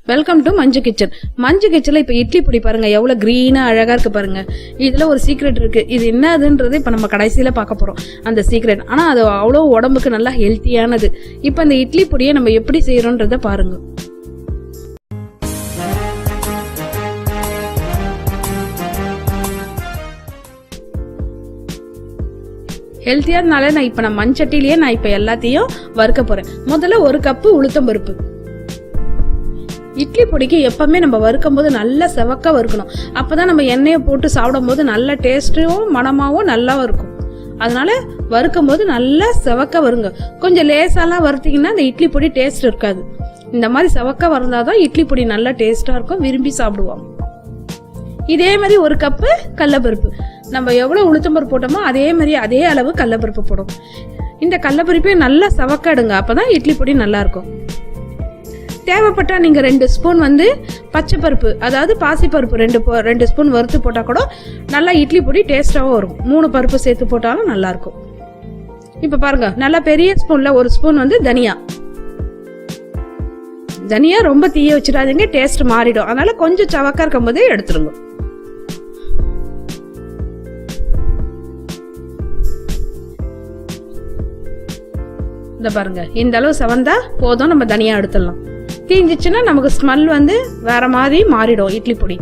Welcome to Manju kitchen. Manju கிச்சன்ல இப்ப இட்லி பொடி பாருங்க எவ்வளவு கிரீனா அழகா இருக்கு பாருங்க. இதுல ஒரு சீக்ரெட் இருக்கு. இது என்னதுன்றது இப்ப நம்ம கடைசியில பார்க்க போறோம் அந்த சீக்ரெட். ஆனா அது அவ்வளவு உடம்புக்கு நல்லா ஹெல்த்தியானது. இப்ப இந்த இட்லி பொடியை நம்ம எப்படி செய்யறோம்ன்றத பாருங்க. ஹெல்த்தியானால நான் மண்சட்டிலேயே எல்லாத்தையும் வறுக்க போறேன். முதல்ல ஒரு கப்பு உளுத்தம் பருப்பு. இட்லி பொடிக்கு எப்பவுமே நம்ம வறுக்கும் போது நல்லா செவக்க வறுக்கணும். அப்பதான் நம்ம எண்ணெயை போட்டு சாப்பிடும் போது நல்ல டேஸ்டும் மனமாவும் நல்லா இருக்கும். அதனால வறுக்கும் போது நல்லா செவக்க வருங்க. கொஞ்சம் லேசாலாம் வறுத்தீங்கன்னா இந்த இட்லி பொடி டேஸ்ட் இருக்காது. இந்த மாதிரி செவக்க வறுந்தாதான் இட்லி பொடி நல்லா டேஸ்டா இருக்கும், விரும்பி சாப்பிடுவாங்க. இதே மாதிரி ஒரு கப்பு கடலைப்பருப்பு. நம்ம எவ்வளவு உளுத்தம்பருப்பு போட்டோமோ அதே அளவு கடலைப்பருப்பு போடும். இந்த கடலைப்பருப்பையும் நல்லா செவக்கடுங்க, அப்பதான் இட்லி பொடி நல்லா இருக்கும். தேவைப்பட்டா நீங்க 2 ஸ்பூன் பச்சை பருப்பு, அதாவது பாசிப்பருப்பு 2 ஸ்பூன் வறுத்து போட்டா கூட நல்லா இட்லி பொடி டேஸ்டாவும் வரும். 3 பருப்பு சேர்த்து போட்டாலும் நல்லா இருக்கும். இப்ப பாருங்க, நல்லா பெரிய ஸ்பூன்ல 1 ஸ்பூன் தனியா. தனியா ரொம்ப தீய வச்சிடாதீங்க, டேஸ்ட் மாறிடும். அதனால கொஞ்சம் சவக்கா இருக்கும் போதே எடுத்துருங்க. இந்த பாருங்க, இந்த அளவு செவந்தா போதும், நம்ம தனியா எடுத்துடலாம். தீஞ்சிச்சுன்னா நமக்கு ஸ்மெல் வேற மாதிரி மாறிடும் இட்லி பொடி.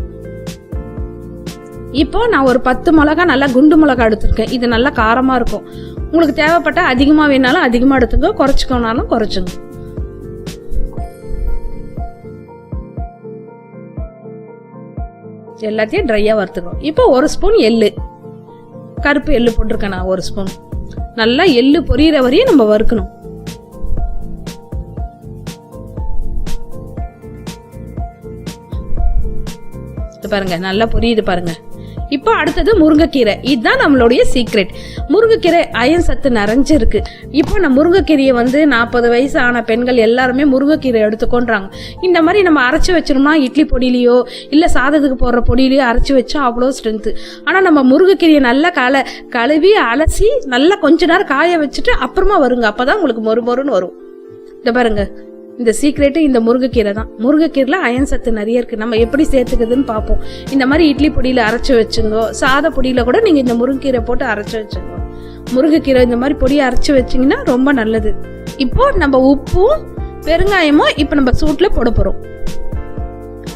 இப்போ நான் ஒரு 10 மிளகா நல்லா குண்டு மிளகா எடுத்திருக்கேன். இது நல்லா காரமா இருக்கும். உங்களுக்கு தேவைப்பட்ட அதிகமா வேணாலும் அதிகமா எடுத்துங்க, குறைச்சுக்கோனாலும் குறைச்சுங்க. எல்லாத்தையும் ட்ரையா வறுத்துக்கணும். இப்போ 1 ஸ்பூன் எள்ளு, கருப்பு எள்ளு போட்டிருக்கேன் நான் 1 ஸ்பூன். நல்லா எள்ளு பொரியிற வரையும் நம்ம வறுக்கணும். பாருங்க நல்லா பொரியுது பாருங்க. இப்போ அடுத்தது முருங்கைக்கீரை. இதுதான் நம்மளுடைய சீக்ரெட். முருங்கைக்கீரை அயன் சத்து நிறைஞ்சிருக்கு. இப்போ நான் முருங்கைக்கீரையை 40 வயசு ஆன பெண்கள் எல்லாருமே முருங்கைக்கீரை எடுத்துக்கொண்டாங்க. இந்த மாதிரி நம்ம அரைச்சி வச்சிருந்தோம்னா இட்லி பொடியிலையோ இல்ல சாதத்துக்கு போடுற பொடியிலையோ அரைச்சி வச்சா அவ்வளோ ஸ்ட்ரென்த். ஆனா நம்ம முருங்கைக்கீரையை நல்லா கழுவி அலசி நல்லா கொஞ்ச நேரம் காய வச்சுட்டு அப்புறமா வருங்க. அப்பதான் உங்களுக்கு மொறுமொறுன்னு வரும். இந்த பாருங்க, இந்த சீக்ரெட்டு இந்த முருங்கைக்கீரை தான். முருங்கைக்கீரைல அயன் சத்து நிறைய இருக்கு. நம்ம எப்படி சேர்த்துக்குதுன்னு பார்ப்போம். இந்த மாதிரி இட்லி பொடியில அரைச்சு வச்சுங்க, சாத பொடியில கூட நீங்க இந்த முருங்கைக்கீரை போட்டு அரைச்சு வச்சுங்க. முருங்கைக்கீரை இந்த மாதிரி பொடியை அரைச்சு வச்சீங்கன்னா ரொம்ப நல்லது. இப்போ நம்ம உப்பும் பெருங்காயமும் இப்ப நம்ம சூட்ல போட போறோம்.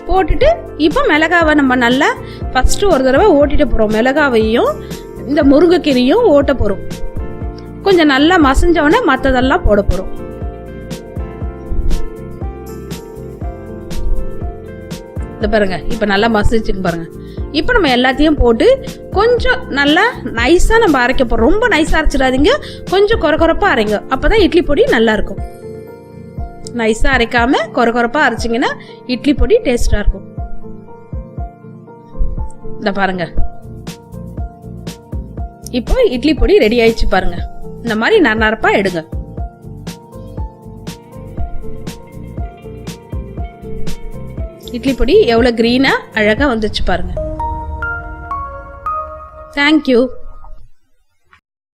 போட்டுட்டு இப்போ மிளகாவை நம்ம நல்லா ஃபர்ஸ்ட் ஒரு தடவை ஓட்டிட்டு போறோம். மிளகாவையும் இந்த முருங்கைக்கீரையும் ஓட்ட போறோம். கொஞ்சம் நல்லா மசிஞ்சவன மத்ததெல்லாம் போட போறோம். பாருங்க, இப்ப நல்லா மசிச்சுக்கு பாருங்க. இப்ப நம்ம எல்லாத்தையும் போட்டு கொஞ்சம் நல்லா நைஸா நம்ம அரைக்க போறோம். ரொம்ப நைஸா அரைச்சிடாதீங்க, கொஞ்சம் கொரகொரப்பா அரைங்க. அப்பதான் இட்லி பொடி நல்லா இருக்கும். நைஸா அரைக்காம கொரகொரப்பா அரைச்சிங்கன்னா இட்லி பொடி டேஸ்டா இருக்கும். இந்த பாருங்க, இப்போ இட்லி பொடி ரெடி ஆயிடுச்சு பாருங்க. இந்த மாதிரி நரநரப்பா எடுங்க. இட்லி பொடி எவ்வளவு கிரீனா அழகா வந்துச்சு பாருங்க. தேங்க்யூ.